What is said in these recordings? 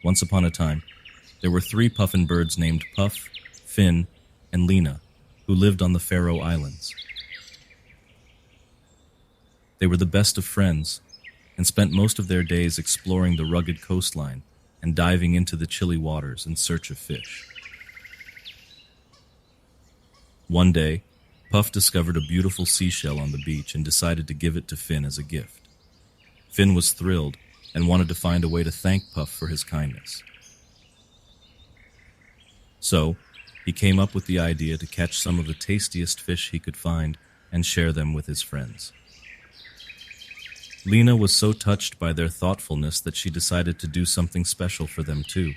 Once upon a time, there were 3 puffin birds named Puff, Finn, and Lena, who lived on the Faroe Islands. They were the best of friends and spent most of their days exploring the rugged coastline and diving into the chilly waters in search of fish. One day, Puff discovered a beautiful seashell on the beach and decided to give it to Finn as a gift. Finn was thrilled and wanted to find a way to thank Puff for his kindness. So, he came up with the idea to catch some of the tastiest fish he could find and share them with his friends. Lena was so touched by their thoughtfulness that she decided to do something special for them too.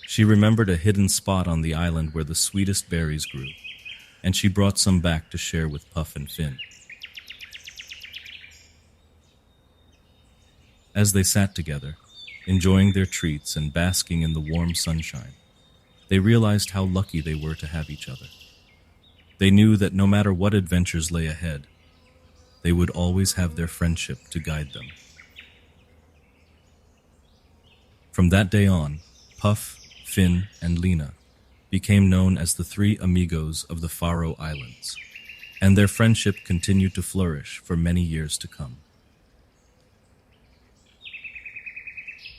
She remembered a hidden spot on the island where the sweetest berries grew, and she brought some back to share with Puff and Finn. As they sat together, enjoying their treats and basking in the warm sunshine, they realized how lucky they were to have each other. They knew that no matter what adventures lay ahead, they would always have their friendship to guide them. From that day on, Puff, Finn, and Lena became known as the 3 amigos of the Faroe Islands, and their friendship continued to flourish for many years to come.